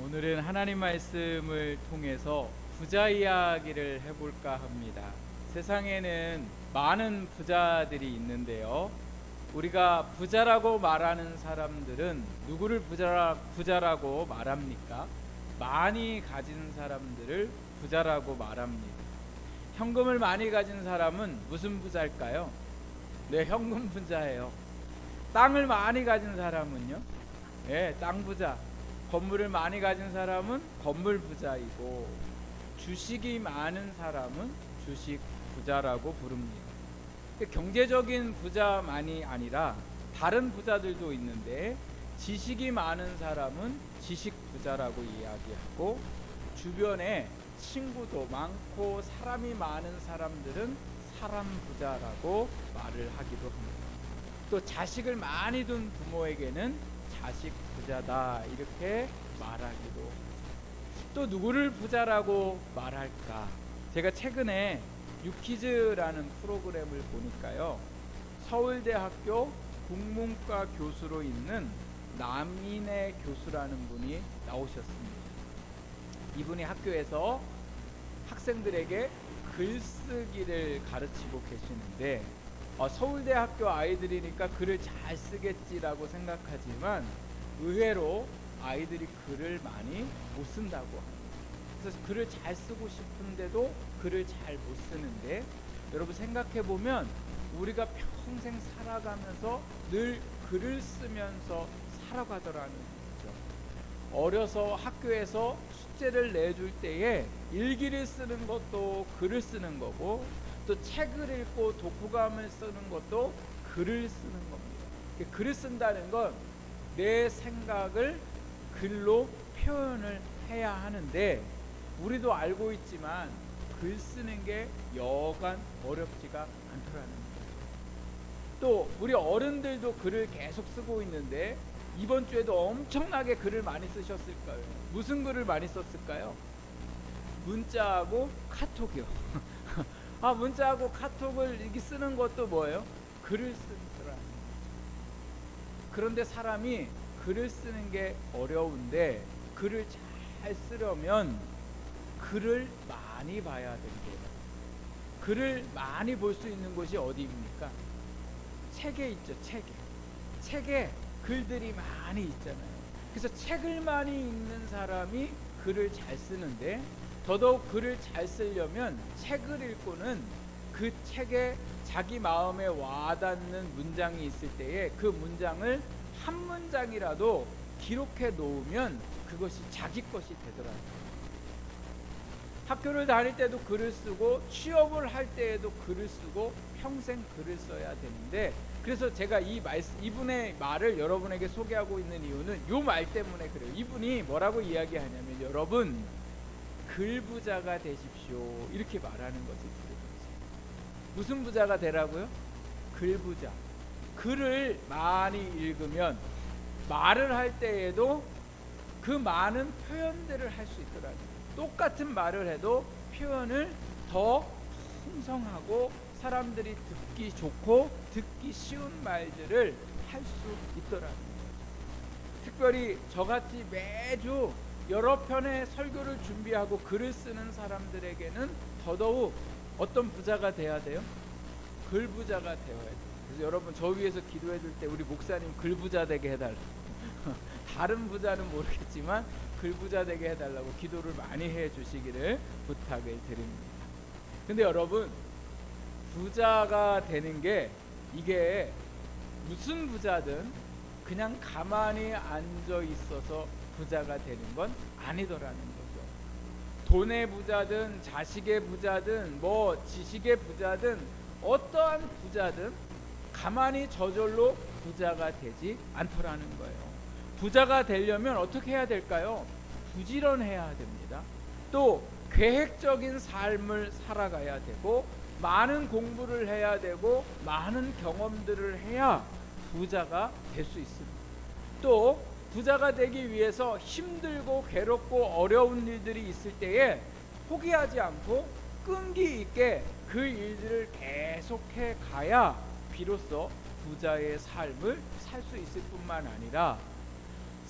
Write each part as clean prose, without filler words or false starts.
오늘은 하나님 말씀을 통해서 부자 이야기를 해볼까 합니다. 세상에는 많은 부자들이 있는데요. 우리가 부자라고 말하는 사람들은 누구를 부자라고 말합니까? 많이 가진 사람들을 부자라고 말합니다. 현금을 많이 가진 사람은 무슨 부자일까요? 네, 현금 부자예요. 땅을 많이 가진 사람은요? 네, 땅 부자. 건물을 많이 가진 사람은 건물 부자이고, 주식이 많은 사람은 주식 부자라고 부릅니다. 경제적인 부자만이 아니라 다른 부자들도 있는데, 지식이 많은 사람은 지식 부자라고 이야기하고, 주변에 친구도 많고 사람이 많은 사람들은 사람 부자라고 말을 하기도 합니다. 또 자식을 많이 둔 부모에게는 자식 부자다 이렇게 말하기도. 또 누구를 부자라고 말할까? 제가 최근에 유퀴즈라는 프로그램을 보니까요, 서울대학교 국문과 교수로 있는 남인의 교수라는 분이 나오셨습니다. 이분이 학교에서 학생들에게 글쓰기를 가르치고 계시는데, 서울대학교 아이들이니까 글을 잘 쓰겠지라고 생각하지만 의외로 아이들이 글을 많이 못 쓴다고 합니다. 그래서 글을 잘 쓰고 싶은데도 글을 잘 못 쓰는데, 여러분 생각해보면 우리가 평생 살아가면서 늘 글을 쓰면서 살아가더라는 거죠. 어려서 학교에서 숙제를 내줄 때에 일기를 쓰는 것도 글을 쓰는 거고, 또 책을 읽고 독후감을 쓰는 것도 글을 쓰는 겁니다. 글을 쓴다는 건 내 생각을 글로 표현을 해야 하는데, 우리도 알고 있지만 글 쓰는 게 여간 어렵지가 않더라는 거예요. 또 우리 어른들도 글을 계속 쓰고 있는데, 이번 주에도 엄청나게 글을 많이 쓰셨을 거예요. 무슨 글을 많이 썼을까요? 문자하고 카톡이요. 문자하고 카톡을 이렇게 쓰는 것도 뭐예요? 글을 쓰더라. 그런데 사람이 글을 쓰는 게 어려운데, 글을 잘 쓰려면 글을 많이 봐야 된대요. 글을 많이 볼 수 있는 곳이 어디입니까? 책에 있죠. 책에 글들이 많이 있잖아요. 그래서 책을 많이 읽는 사람이 글을 잘 쓰는데, 더더욱 글을 잘 쓰려면 책을 읽고는 그 책에 자기 마음에 와닿는 문장이 있을 때에 그 문장을 한 문장이라도 기록해 놓으면 그것이 자기 것이 되더라고요. 학교를 다닐 때도 글을 쓰고, 취업을 할 때에도 글을 쓰고, 평생 글을 써야 되는데, 그래서 제가 이분의 말을 여러분에게 소개하고 있는 이유는 이 말 때문에 그래요. 이분이 뭐라고 이야기하냐면, 여러분 글부자가 되십시오 이렇게 말하는 것을 들어보세요. 무슨 부자가 되라고요? 글부자. 글을 많이 읽으면 말을 할 때에도 그 많은 표현들을 할 수 있더라고요. 똑같은 말을 해도 표현을 더 풍성하고 사람들이 듣기 좋고 듣기 쉬운 말들을 할 수 있더라고요. 특별히 저같이 매주 여러 편의 설교를 준비하고 글을 쓰는 사람들에게는 더더욱 어떤 부자가 돼야 돼요? 글부자가 되어야 돼요. 그래서 여러분, 저 위해서 기도해 줄 때 우리 목사님 글부자 되게 해달라고 다른 부자는 모르겠지만 글부자 되게 해달라고 기도를 많이 해 주시기를 부탁을 드립니다. 근데 여러분, 부자가 되는 게, 이게 무슨 부자든 그냥 가만히 앉아 있어서 부자가 되는 건 아니더라는 거죠. 돈의 부자든 자식의 부자든 지식의 부자든 어떠한 부자든 가만히 저절로 부자가 되지 않더라는 거예요. 부자가 되려면 어떻게 해야 될까요? 부지런해야 됩니다. 또 계획적인 삶을 살아가야 되고, 많은 공부를 해야 되고, 많은 경험들을 해야 부자가 될 수 있습니다. 또 부자가 되기 위해서 힘들고 괴롭고 어려운 일들이 있을 때에 포기하지 않고 끈기 있게 그 일들을 계속해 가야 비로소 부자의 삶을 살 수 있을 뿐만 아니라,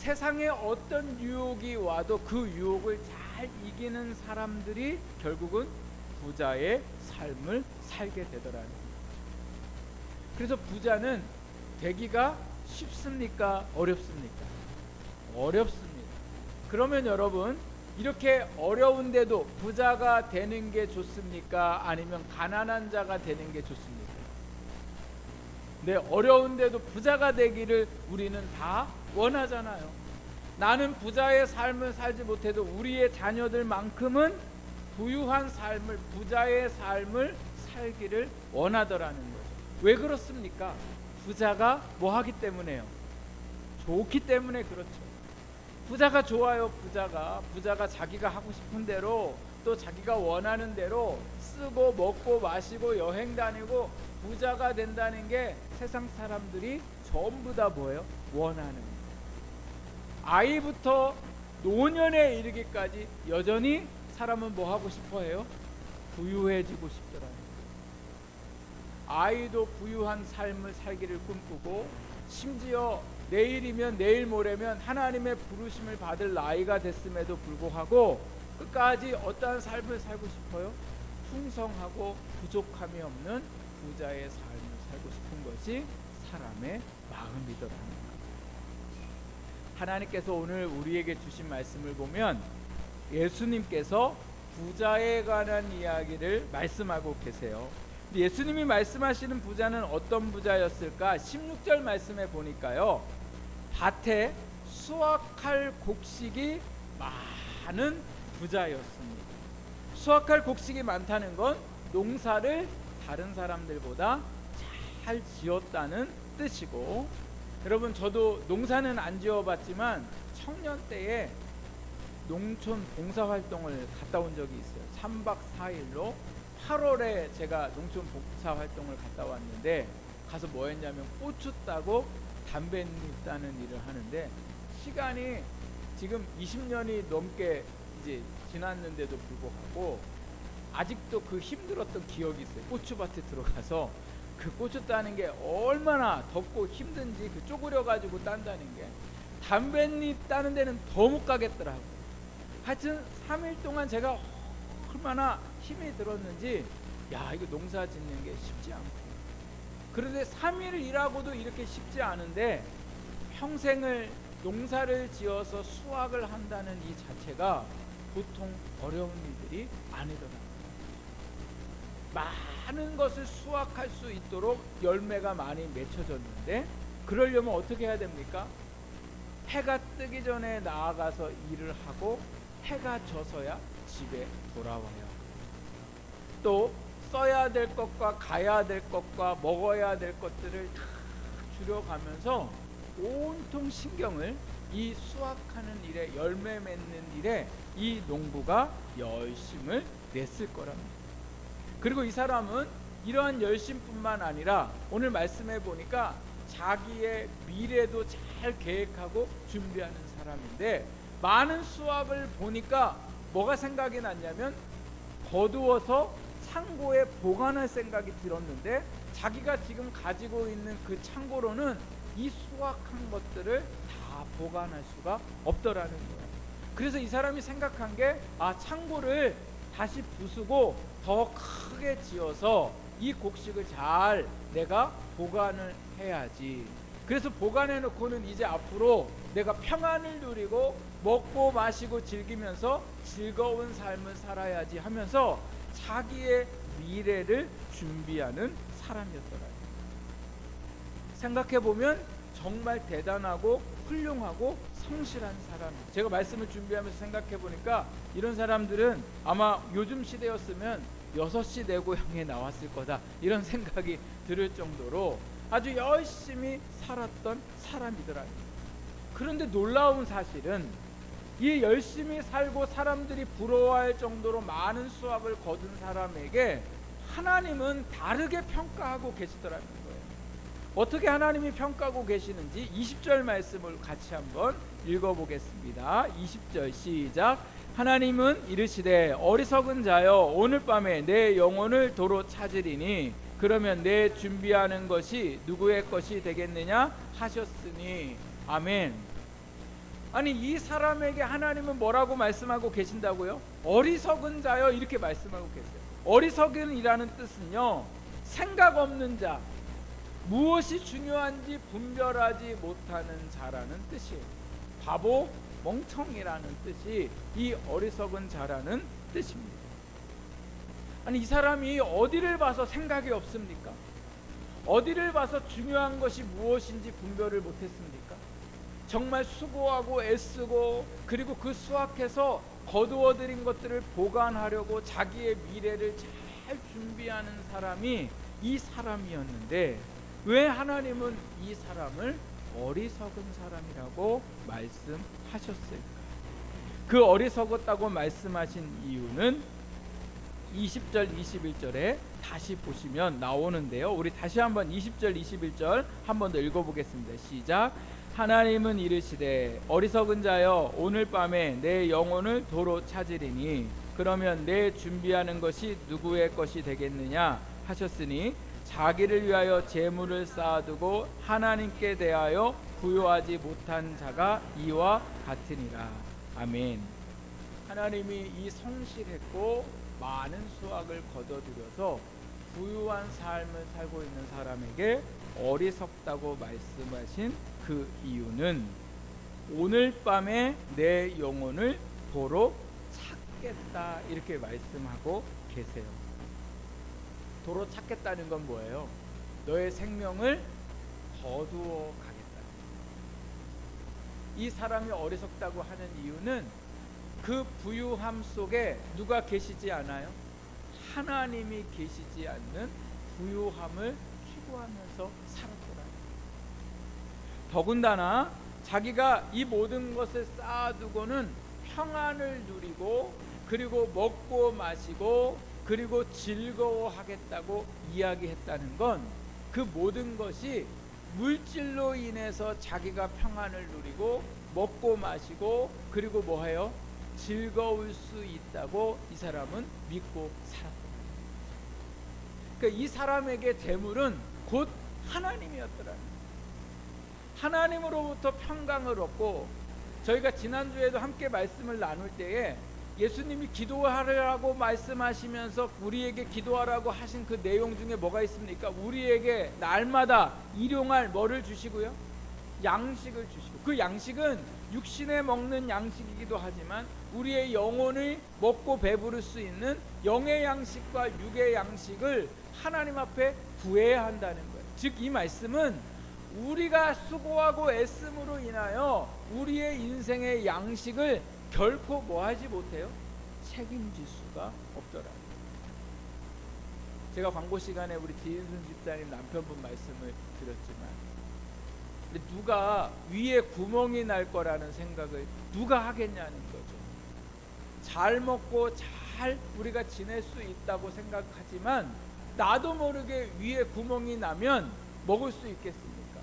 세상에 어떤 유혹이 와도 그 유혹을 잘 이기는 사람들이 결국은 부자의 삶을 살게 되더라는 거예요. 그래서 부자는 되기가 쉽습니까? 어렵습니까? 어렵습니다. 그러면 여러분, 이렇게 어려운데도 부자가 되는 게 좋습니까? 아니면 가난한 자가 되는 게 좋습니까? 네, 어려운데도 부자가 되기를 우리는 다 원하잖아요. 나는 부자의 삶을 살지 못해도 우리의 자녀들만큼은 부유한 삶을, 부자의 삶을 살기를 원하더라는 거죠. 왜 그렇습니까? 부자가 뭐 하기 때문에요? 좋기 때문에 그렇죠. 부자가 좋아요. 부자가 자기가 하고 싶은 대로, 또 자기가 원하는 대로 쓰고 먹고 마시고 여행 다니고, 부자가 된다는 게 세상 사람들이 전부 다 뭐예요? 원하는 거예요. 아이부터 노년에 이르기까지 여전히 사람은 뭐 하고 싶어 해요? 부유해지고 싶더라고요. 아이도 부유한 삶을 살기를 꿈꾸고, 심지어 내일이면 내일 모레면 하나님의 부르심을 받을 나이가 됐음에도 불구하고 끝까지 어떠한 삶을 살고 싶어요? 풍성하고 부족함이 없는 부자의 삶을 살고 싶은 것이 사람의 마음이더라는 것. 하나님께서 오늘 우리에게 주신 말씀을 보면 예수님께서 부자에 관한 이야기를 말씀하고 계세요. 예수님이 말씀하시는 부자는 어떤 부자였을까? 16절 말씀에 보니까요, 밭에 수확할 곡식이 많은 부자였습니다. 수확할 곡식이 많다는 건 농사를 다른 사람들보다 잘 지었다는 뜻이고, 여러분, 저도 농사는 안 지어봤지만 청년 때에 농촌 봉사활동을 갔다 온 적이 있어요. 3박 4일로 8월에 제가 농촌 봉사활동을 갔다 왔는데, 가서 뭐 했냐면 고추 따고 담배 따는 일을 하는데, 시간이 지금 20년이 넘게 이제 지났는데도 불구하고 아직도 그 힘들었던 기억이 있어요. 고추밭에 들어가서 그 고추 따는 게 얼마나 덥고 힘든지, 그 쪼그려 가지고 딴다는 게, 담뱃잎 따는 데는 더 못 가겠더라고요. 하여튼 3일 동안 제가 얼마나 힘이 들었는지, 야, 이거 농사 짓는 게 쉽지 않고, 그런데 3일 일하고도 이렇게 쉽지 않은데 평생을 농사를 지어서 수확을 한다는 이 자체가 보통 어려운 일들이 아니더라고요. 많은 것을 수확할 수 있도록 열매가 많이 맺혀졌는데, 그러려면 어떻게 해야 됩니까? 해가 뜨기 전에 나아가서 일을 하고 해가 져서야 집에 돌아와요. 또 써야 될 것과 가야 될 것과 먹어야 될 것들을 다 줄여가면서 온통 신경을 이 수확하는 일에, 열매 맺는 일에 이 농부가 열심을 냈을 거랍니다. 그리고 이 사람은 이러한 열심뿐만 아니라 오늘 말씀해 보니까 자기의 미래도 잘 계획하고 준비하는 사람인데, 많은 수확을 보니까 뭐가 생각이 났냐면 거두어서 창고에 보관할 생각이 들었는데, 자기가 지금 가지고 있는 그 창고로는 이 수확한 것들을 다 보관할 수가 없더라는 거예요. 그래서 이 사람이 생각한 게, 창고를 다시 부수고 더 크게 지어서 이 곡식을 잘 내가 보관을 해야지. 그래서 보관해 놓고는 이제 앞으로 내가 평안을 누리고 먹고 마시고 즐기면서 즐거운 삶을 살아야지 하면서 자기의 미래를 준비하는 사람이었더라고요. 생각해보면 정말 대단하고 훌륭하고 성실한 사람. 제가 말씀을 준비하면서 생각해보니까 이런 사람들은 아마 요즘 시대였으면 6시 내 고향에 나왔을 거다, 이런 생각이 들을 정도로 아주 열심히 살았던 사람이더라고요. 그런데 놀라운 사실은 이 열심히 살고 사람들이 부러워할 정도로 많은 수확을 거둔 사람에게 하나님은 다르게 평가하고 계시더라는 거예요. 어떻게 하나님이 평가하고 계시는지 20절 말씀을 같이 한번 읽어보겠습니다. 20절 시작. 하나님은 이르시되 어리석은 자여, 오늘 밤에 내 영혼을 도로 찾으리니 그러면 내 준비하는 것이 누구의 것이 되겠느냐 하셨으니. 아멘. 아니 이 사람에게 하나님은 뭐라고 말씀하고 계신다고요? 어리석은 자여 이렇게 말씀하고 계세요. 어리석은이라는 뜻은요, 생각 없는 자, 무엇이 중요한지 분별하지 못하는 자라는 뜻이에요. 바보, 멍청이라는 뜻이 이 어리석은 자라는 뜻입니다. 아니 이 사람이 어디를 봐서 생각이 없습니까? 어디를 봐서 중요한 것이 무엇인지 분별을 못했습니까? 정말 수고하고 애쓰고 그리고 그 수확해서 거두어들인 것들을 보관하려고 자기의 미래를 잘 준비하는 사람이 이 사람이었는데 왜 하나님은 이 사람을 어리석은 사람이라고 말씀하셨을까? 그 어리석었다고 말씀하신 이유는 20절 21절에 다시 보시면 나오는데요. 우리 다시 한번 20절 21절 한 번 더 읽어보겠습니다. 시작. 하나님은 이르시되 어리석은 자여 오늘 밤에 내 영혼을 도로 찾으리니 그러면 내 준비하는 것이 누구의 것이 되겠느냐 하셨으니 자기를 위하여 재물을 쌓아두고 하나님께 대하여 부요하지 못한 자가 이와 같으니라. 아멘. 하나님이 이 성실했고 많은 수확을 거둬들여서 부유한 삶을 살고 있는 사람에게 어리석다고 말씀하신 그 이유는 오늘 밤에 내 영혼을 도로 찾겠다 이렇게 말씀하고 계세요. 도로 찾겠다는 건 뭐예요? 너의 생명을 거두어 가겠다. 이 사람이 어리석다고 하는 이유는 그 부유함 속에 누가 계시지 않아요? 하나님이 계시지 않는 부유함을 추구하면서 살았더라. 더군다나 자기가 이 모든 것을 쌓아두고는 평안을 누리고 그리고 먹고 마시고 그리고 즐거워하겠다고 이야기했다는 건 그 모든 것이 물질로 인해서 자기가 평안을 누리고 먹고 마시고 그리고 뭐해요? 즐거울 수 있다고 이 사람은 믿고 살았다. 그러니까 이 사람에게 재물은 곧 하나님이었더라. 하나님으로부터 평강을 얻고 저희가 지난주에도 함께 말씀을 나눌 때에 예수님이 기도하라고 말씀하시면서 우리에게 기도하라고 하신 그 내용 중에 뭐가 있습니까? 우리에게 날마다 일용할 뭐를 주시고요? 양식을 주시고, 그 양식은 육신에 먹는 양식이기도 하지만 우리의 영혼을 먹고 배부를 수 있는 영의 양식과 육의 양식을 하나님 앞에 구해야 한다는 거예요. 즉 이 말씀은 우리가 수고하고 애씀으로 인하여 우리의 인생의 양식을 결코 뭐하지 못해요? 책임질 수가 없더라. 제가 광고 시간에 우리 지인순 집사님 남편분 말씀을 드렸지만 누가 위에 구멍이 날 거라는 생각을 누가 하겠냐는 거죠. 잘 먹고 잘 우리가 지낼 수 있다고 생각하지만 나도 모르게 위에 구멍이 나면 먹을 수 있겠습니까?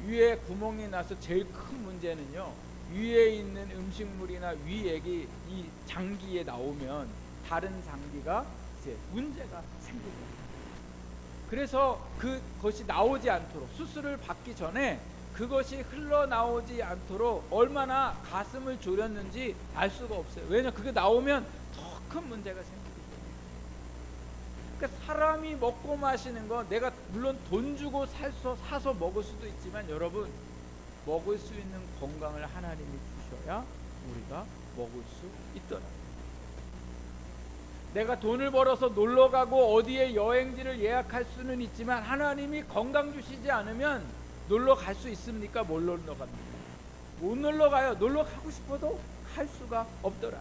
위에 구멍이 나서 제일 큰 문제는요, 위에 있는 음식물이나 위액이 이 장기에 나오면 다른 장기가 이제 문제가 생깁니다. 그래서 그것이 나오지 않도록 수술을 받기 전에 그것이 흘러나오지 않도록 얼마나 가슴을 졸였는지 알 수가 없어요. 왜냐하면 그게 나오면 더 큰 문제가 생기기 때문에. 그러니까 사람이 먹고 마시는 건 내가 물론 돈 주고 사서 먹을 수도 있지만 여러분, 먹을 수 있는 건강을 하나님이 주셔야 우리가 먹을 수 있더라. 내가 돈을 벌어서 놀러가고 어디에 여행지를 예약할 수는 있지만 하나님이 건강 주시지 않으면 놀러 갈 수 있습니까? 못 놀러 갑니까? 못 놀러 가요. 놀러 가고 싶어도 갈 수가 없더라.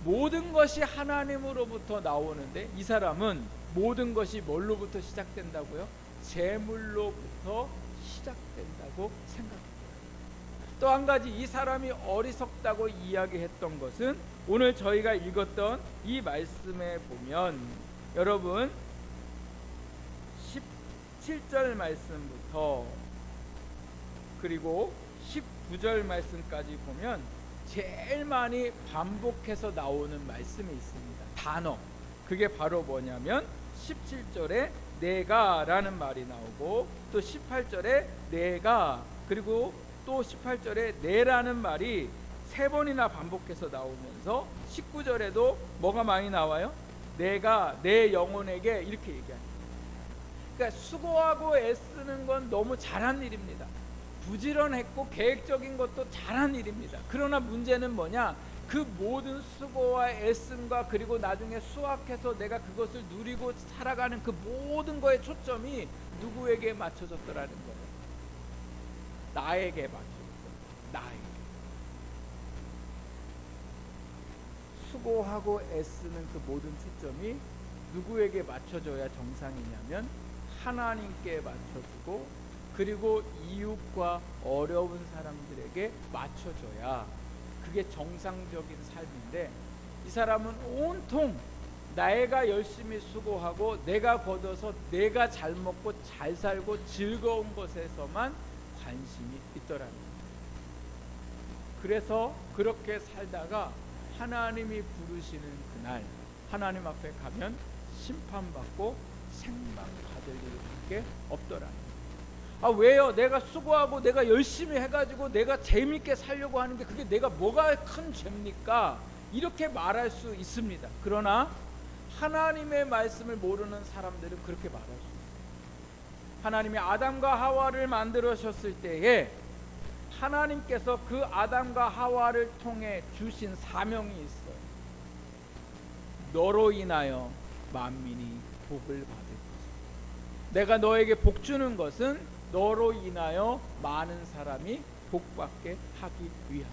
모든 것이 하나님으로부터 나오는데 이 사람은 모든 것이 뭘로부터 시작된다고요? 재물로부터 시작된다고 생각합니다. 또 한 가지 이 사람이 어리석다고 이야기했던 것은 오늘 저희가 읽었던 이 말씀에 보면 여러분 17절 말씀부터 그리고 19절 말씀까지 보면 제일 많이 반복해서 나오는 말씀이 있습니다. 단어. 그게 바로 뭐냐면 17절에 내가 라는 말이 나오고 또 18절에 내가, 그리고 또 18절에 내라는 말이 3번이나 반복해서 나오면서 19절에도 뭐가 많이 나와요? 내가 내 영혼에게 이렇게 얘기합니다. 그러니까 수고하고 애쓰는 건 너무 잘한 일입니다. 부지런했고 계획적인 것도 잘한 일입니다. 그러나 문제는 뭐냐? 그 모든 수고와 애씀과 그리고 나중에 수확해서 내가 그것을 누리고 살아가는 그 모든 거의 초점이 누구에게 맞춰졌더라는 거예요. 나에게 맞춰졌어요. 나에게. 수고하고 애쓰는 그 모든 초점이 누구에게 맞춰져야 정상이냐면 하나님께 맞춰주고 그리고 이웃과 어려운 사람들에게 맞춰줘야 그게 정상적인 삶인데, 이 사람은 온통 내가 열심히 수고하고 내가 거둬서 내가 잘 먹고 잘 살고 즐거운 것에서만 관심이 있더라는 거예요. 그래서 그렇게 살다가 하나님이 부르시는 그날 하나님 앞에 가면 심판받고 생망받을 일밖에 없더라는 거예요. 아, 왜요? 내가 수고하고 내가 열심히 해가지고 내가 재밌게 살려고 하는 게 그게 내가 뭐가 큰 죄입니까? 이렇게 말할 수 있습니다. 그러나 하나님의 말씀을 모르는 사람들은 그렇게 말할 수 있어요. 하나님이 아담과 하와를 만들으셨을 때에 하나님께서 그 아담과 하와를 통해 주신 사명이 있어요. 너로 인하여 만민이 복을 받을 것이다. 내가 너에게 복 주는 것은 너로 인하여 많은 사람이 복받게 하기 위함.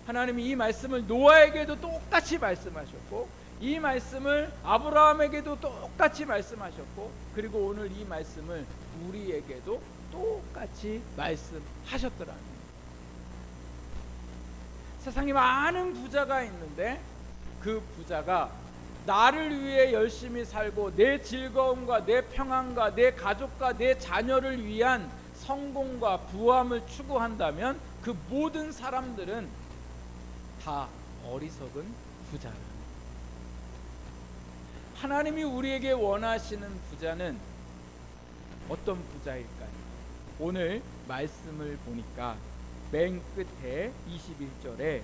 하나님이 이 말씀을 노아에게도 똑같이 말씀하셨고 이 말씀을 아브라함에게도 똑같이 말씀하셨고 그리고 오늘 이 말씀을 우리에게도 똑같이 말씀하셨더라는 거예요. 세상에 많은 부자가 있는데 그 부자가 나를 위해 열심히 살고 내 즐거움과 내 평안과 내 가족과 내 자녀를 위한 성공과 부함을 추구한다면 그 모든 사람들은 다 어리석은 부자라. 하나님이 우리에게 원하시는 부자는 어떤 부자일까요? 오늘 말씀을 보니까 맨 끝에 21절에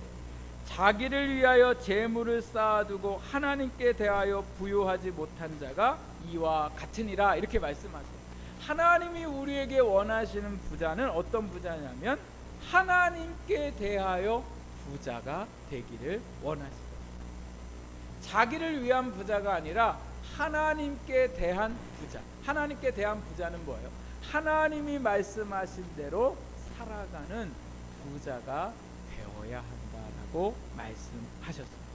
자기를 위하여 재물을 쌓아두고 하나님께 대하여 부요하지 못한 자가 이와 같으니라 이렇게 말씀하세요. 하나님이 우리에게 원하시는 부자는 어떤 부자냐면 하나님께 대하여 부자가 되기를 원하시죠. 자기를 위한 부자가 아니라 하나님께 대한 부자. 하나님께 대한 부자는 뭐예요? 하나님이 말씀하신 대로 살아가는 부자가 되어야 한다라고 말씀하셨습니다.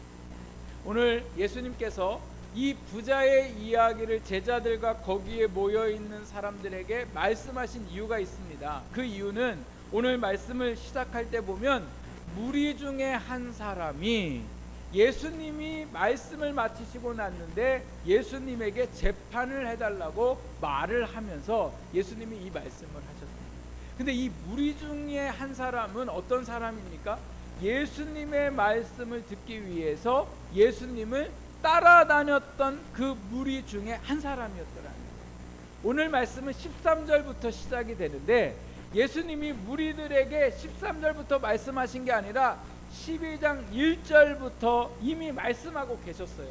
오늘 예수님께서 이 부자의 이야기를 제자들과 거기에 모여 있는 사람들에게 말씀하신 이유가 있습니다. 그 이유는 오늘 말씀을 시작할 때 보면 무리 중에 한 사람이 예수님이 말씀을 마치시고 났는데 예수님에게 재판을 해달라고 말을 하면서 예수님이 이 말씀을 하셨습니다. 근데 이 무리 중에 한 사람은 어떤 사람입니까? 예수님의 말씀을 듣기 위해서 예수님을 따라다녔던 그 무리 중에 한 사람이었더라는 거예요. 오늘 말씀은 13절부터 시작이 되는데 예수님이 무리들에게 13절부터 말씀하신 게 아니라 12장 1절부터 이미 말씀하고 계셨어요.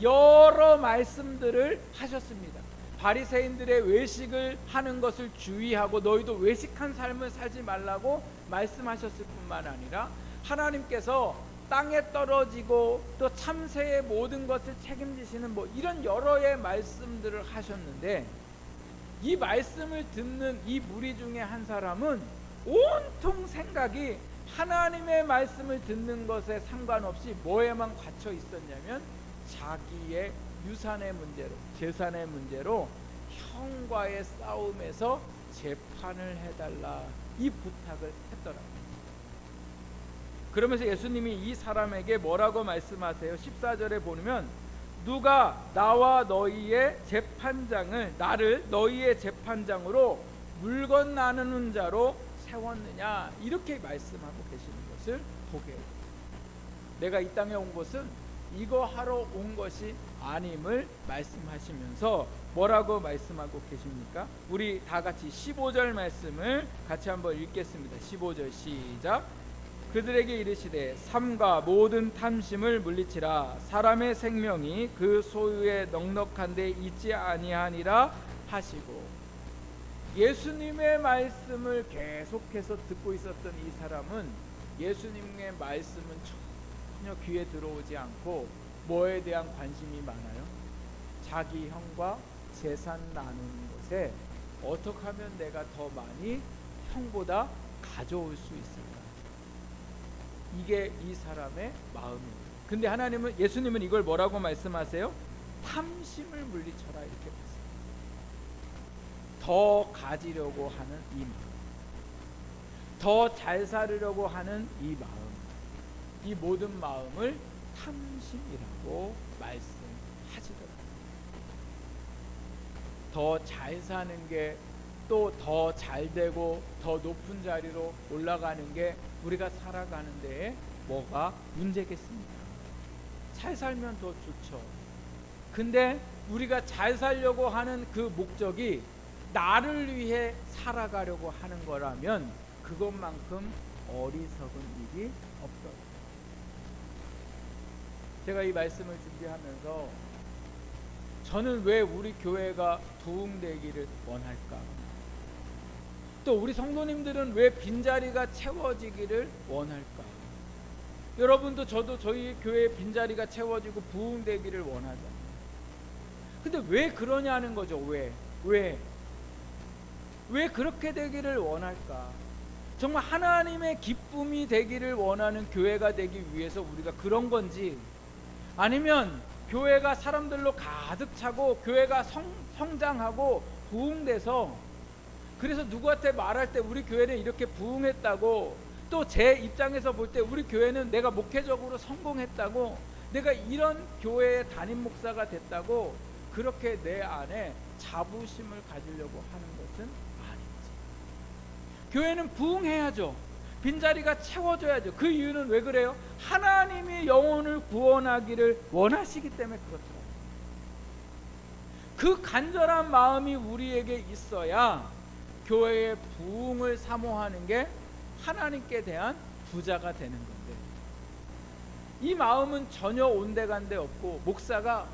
여러 말씀들을 하셨습니다. 바리새인들의 외식을 하는 것을 주의하고 너희도 외식한 삶을 살지 말라고 말씀하셨을 뿐만 아니라 하나님께서 땅에 떨어지고 또 참새의 모든 것을 책임지시는 이런 여러의 말씀들을 하셨는데 이 말씀을 듣는 이 무리 중에 한 사람은 온통 생각이 하나님의 말씀을 듣는 것에 상관없이 뭐에만 갇혀 있었냐면 자기의 유산의 문제로, 재산의 문제로 형과의 싸움에서 재판을 해달라 이 부탁을 했더라고요. 그러면서 예수님이 이 사람에게 뭐라고 말씀하세요? 14절에 보면 누가 나와 너희의 재판장을 나를 너희의 재판장으로 물건 나누는 자로 세웠느냐 이렇게 말씀하고 계시는 것을 보게 해요. 내가 이 땅에 온 것은 이거 하러 온 것이 아님을 말씀하시면서 뭐라고 말씀하고 계십니까? 우리 다 같이 15절 말씀을 같이 한번 읽겠습니다. 15절 시작. 그들에게 이르시되 삼가 모든 탐심을 물리치라. 사람의 생명이 그 소유에 넉넉한데 있지 아니하니라 하시고, 예수님의 말씀을 계속해서 듣고 있었던 이 사람은 예수님의 말씀은 전혀 귀에 들어오지 않고 뭐에 대한 관심이 많아요? 자기 형과 재산 나누는 것에 어떻게 하면 내가 더 많이 형보다 가져올 수 있을까? 이게 이 사람의 마음입니다. 근데 하나님은, 예수님은 이걸 뭐라고 말씀하세요? 탐심을 물리쳐라, 이렇게 말씀합니다. 더 가지려고 하는 이 마음, 더 잘 살으려고 하는 이 마음, 이 모든 마음을 탐심이라고 말씀하시더라고요. 더 잘 사는 게, 또 더 잘 되고 더 높은 자리로 올라가는 게 우리가 살아가는 데에 뭐가 문제겠습니까? 잘 살면 더 좋죠. 근데 우리가 잘 살려고 하는 그 목적이 나를 위해 살아가려고 하는 거라면 그것만큼 어리석은 일이 없더라. 제가 이 말씀을 준비하면서 저는 왜 우리 교회가 부흥되기를 원할까? 또 우리 성도님들은 왜 빈자리가 채워지기를 원할까? 여러분도 저도 저희 교회 빈자리가 채워지고 부흥되기를 원하잖아요. 근데 왜 그러냐는 거죠. 왜 그렇게 되기를 원할까? 정말 하나님의 기쁨이 되기를 원하는 교회가 되기 위해서 우리가 그런 건지, 아니면 교회가 사람들로 가득 차고 교회가 성장하고 부흥돼서, 그래서 누구한테 말할 때 우리 교회는 이렇게 부흥했다고, 또 제 입장에서 볼 때 우리 교회는 내가 목회적으로 성공했다고, 내가 이런 교회의 담임 목사가 됐다고 그렇게 내 안에 자부심을 가지려고 하는 것은 아니지. 교회는 부흥해야죠. 빈자리가 채워져야죠. 그 이유는 왜 그래요? 하나님이 영혼을 구원하기를 원하시기 때문에 그렇더라고요. 그 간절한 마음이 우리에게 있어야 교회의 부흥을 사모하는 게 하나님께 대한 부자가 되는 건데, 이 마음은 전혀 온데간데 없고, 목사가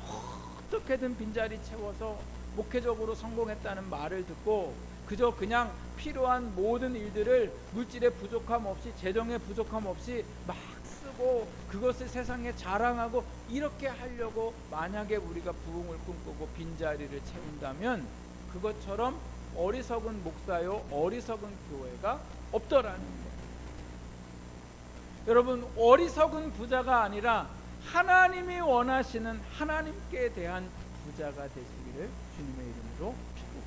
어떻게든 빈자리 채워서 목회적으로 성공했다는 말을 듣고 그저 그냥 필요한 모든 일들을 물질의 부족함 없이, 재정의 부족함 없이 막 쓰고 그것을 세상에 자랑하고, 이렇게 하려고 만약에 우리가 부흥을 꿈꾸고 빈자리를 채운다면 그것처럼 어리석은 목사요, 어리석은 교회가 없더라는 거예요. 여러분, 어리석은 부자가 아니라 하나님이 원하시는 하나님께 대한 부자가 되시기를 주님의 이름으로 축복합니다.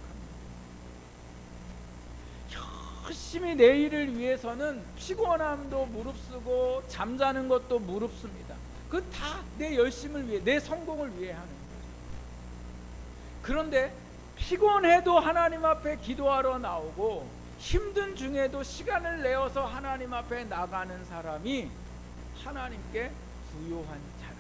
열심히 내일을 위해서는 피곤함도 무릅쓰고 잠자는 것도 무릅씁니다. 그건 다 내 열심을 위해, 내 성공을 위해 하는 거죠. 그런데 피곤해도 하나님 앞에 기도하러 나오고, 힘든 중에도 시간을 내어서 하나님 앞에 나가는 사람이 하나님께 부요한 자랑입니다.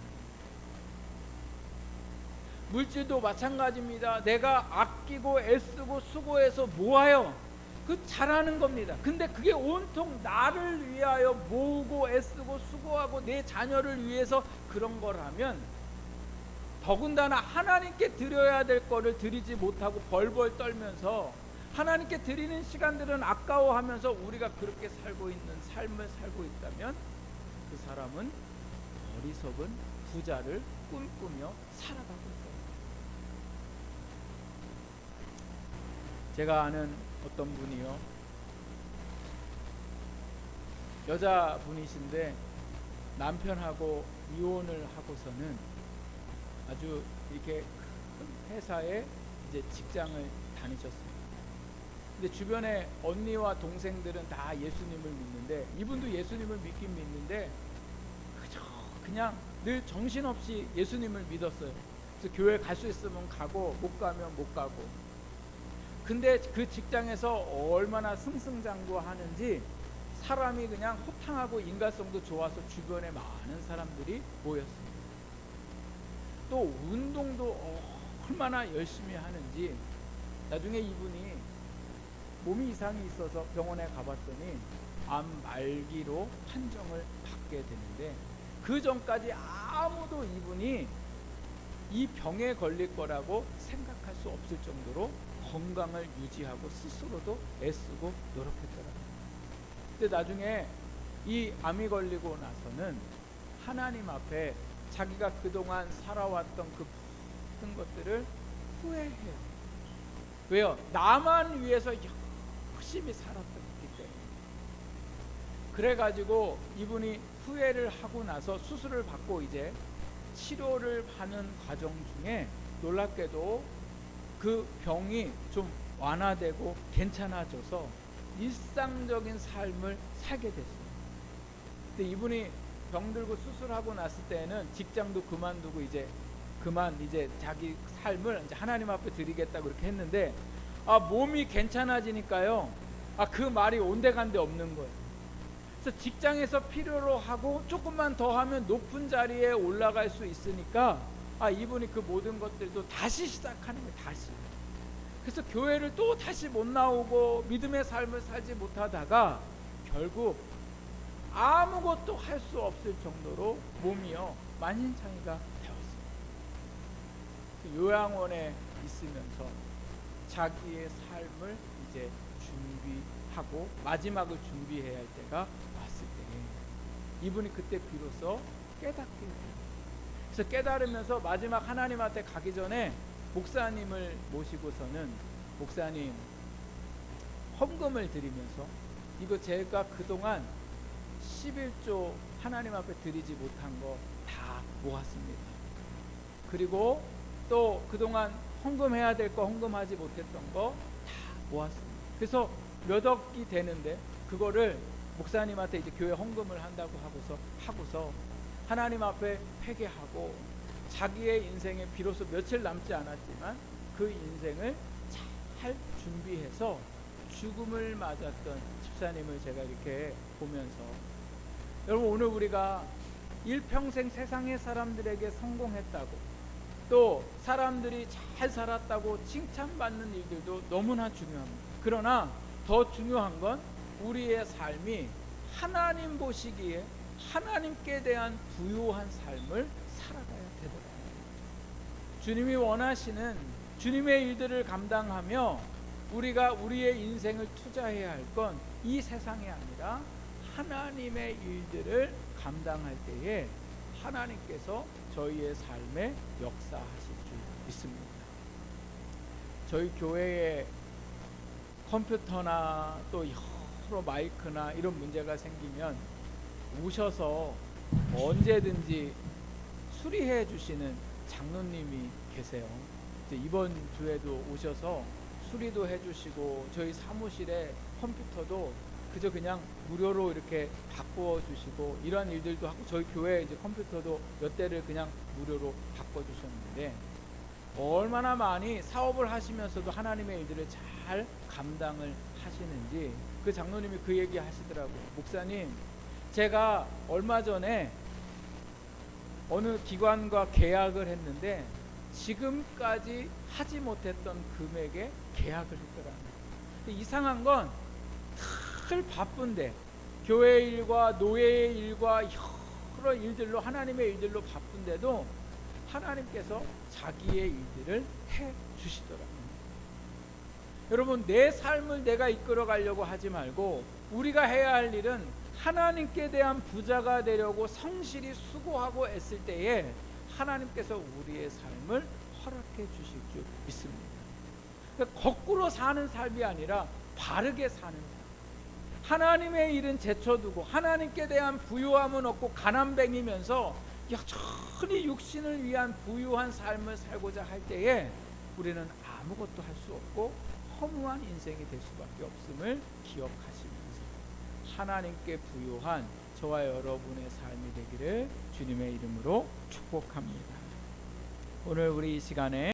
물질도 마찬가지입니다. 내가 아끼고 애쓰고 수고해서 모아요. 그 잘하는 겁니다. 근데 그게 온통 나를 위하여 모으고 애쓰고 수고하고 내 자녀를 위해서 그런 거라면, 더군다나 하나님께 드려야 될 거를 드리지 못하고 벌벌 떨면서 하나님께 드리는 시간들은 아까워하면서 우리가 그렇게 살고 있는 삶을 살고 있다면 그 사람은 어리석은 부자를 꿈꾸며 살아가고 있어요. 제가 아는 어떤 분이요, 여자분이신데 남편하고 이혼을 하고서는 아주 이렇게 큰 회사에 이제 직장을 다니셨어요. 근데 주변에 언니와 동생들은 다 예수님을 믿는데, 이분도 예수님을 믿긴 믿는데 그냥 늘 정신없이 예수님을 믿었어요. 그래서 교회 갈 수 있으면 가고 못 가면 못 가고. 근데 그 직장에서 얼마나 승승장구하는지 사람이 그냥 호탕하고 인간성도 좋아서 주변에 많은 사람들이 모였어요. 또 운동도 얼마나 열심히 하는지. 나중에 이분이 몸이 이상이 있어서 병원에 가봤더니 암 말기로 판정을 받게 되는데, 그 전까지 아무도 이분이 이 병에 걸릴 거라고 생각할 수 없을 정도로 건강을 유지하고 스스로도 애쓰고 노력했더라고요. 근데 나중에 이 암이 걸리고 나서는 하나님 앞에 자기가 그동안 살아왔던 그 모든 것들을 후회해요. 왜요? 나만 위해서 열심히 살았기 때문에. 그래가지고 이분이 후회를 하고 나서 수술을 받고 이제 치료를 하는 과정 중에 놀랍게도 그 병이 좀 완화되고 괜찮아져서 일상적인 삶을 살게 됐어요. 근데 이분이 병들고 수술하고 났을 때는 직장도 그만두고 이제 자기 삶을 이제 하나님 앞에 드리겠다 그렇게 했는데, 몸이 괜찮아지니까요, 그 말이 온데간데 없는 거예요. 그래서 직장에서 필요로 하고 조금만 더 하면 높은 자리에 올라갈 수 있으니까 이분이 그 모든 것들도 다시 시작하는 거예요. 다시. 그래서 교회를 또 다시 못 나오고 믿음의 삶을 살지 못하다가 결국 아무것도 할 수 없을 정도로 몸이요 만신창이가 되었어요. 요양원에 있으면서 자기의 삶을 이제 준비하고 마지막을 준비해야 할 때가 왔을 때 이분이 그때 비로소 깨닫게 돼요. 그래서 깨달으면서 마지막 하나님한테 가기 전에 목사님을 모시고서는, 목사님, 헌금을 드리면서 이거 제가 그동안 11조 하나님 앞에 드리지 못한 거 다 모았습니다. 그리고 또 그동안 헌금해야 될 거 헌금하지 못했던 거 다 모았습니다. 그래서 몇 억이 되는데 그거를 목사님한테 이제 교회 헌금을 한다고 하고서 하나님 앞에 회개하고 자기의 인생에 비로소 며칠 남지 않았지만 그 인생을 잘 준비해서 죽음을 맞았던 집사님을 제가 이렇게 보면서, 여러분 오늘 우리가 일평생 세상의 사람들에게 성공했다고 또 사람들이 잘 살았다고 칭찬받는 일들도 너무나 중요합니다. 그러나 더 중요한 건 우리의 삶이 하나님 보시기에 하나님께 대한 부요한 삶을 살아가야 되더라고요. 주님이 원하시는 주님의 일들을 감당하며 우리가 우리의 인생을 투자해야 할 건 이 세상이 아니라 하나님의 일들을 감당할 때에 하나님께서 저희의 삶에 역사하실 줄 믿습니다. 저희 교회에 컴퓨터나 또 여러 마이크나 이런 문제가 생기면 오셔서 언제든지 수리해 주시는 장로님이 계세요. 이제 이번 주에도 오셔서 수리도 해주시고 저희 사무실에 컴퓨터도 그저 그냥 무료로 이렇게 바꿔 주시고 이런 일들도 하고, 저희 교회 이제 컴퓨터도 몇 대를 그냥 무료로 바꿔 주셨는데 얼마나 많이 사업을 하시면서도 하나님의 일들을 잘 감당을 하시는지 그 장로님이 그 얘기 하시더라고요. 목사님, 제가 얼마 전에 어느 기관과 계약을 했는데 지금까지 하지 못했던 금액에 계약을 했더라고요. 이상한 건 늘 바쁜데 교회 일과 노예의 일과 여러 일들로 하나님의 일들로 바쁜데도 하나님께서 자기의 일들을 해 주시더라고요. 여러분, 내 삶을 내가 이끌어 가려고 하지 말고 우리가 해야 할 일은 하나님께 대한 부자가 되려고 성실히 수고하고 애쓸 때에 하나님께서 우리의 삶을 허락해 주실 줄 믿습니다. 그러니까 거꾸로 사는 삶이 아니라 바르게 사는 삶. 하나님의 일은 제쳐두고 하나님께 대한 부유함은 없고 가난뱅이면서 여전히 육신을 위한 부유한 삶을 살고자 할 때에 우리는 아무것도 할 수 없고 허무한 인생이 될 수밖에 없음을 기억하시면서 하나님께 부유한 저와 여러분의 삶이 되기를 주님의 이름으로 축복합니다. 오늘 우리 이 시간에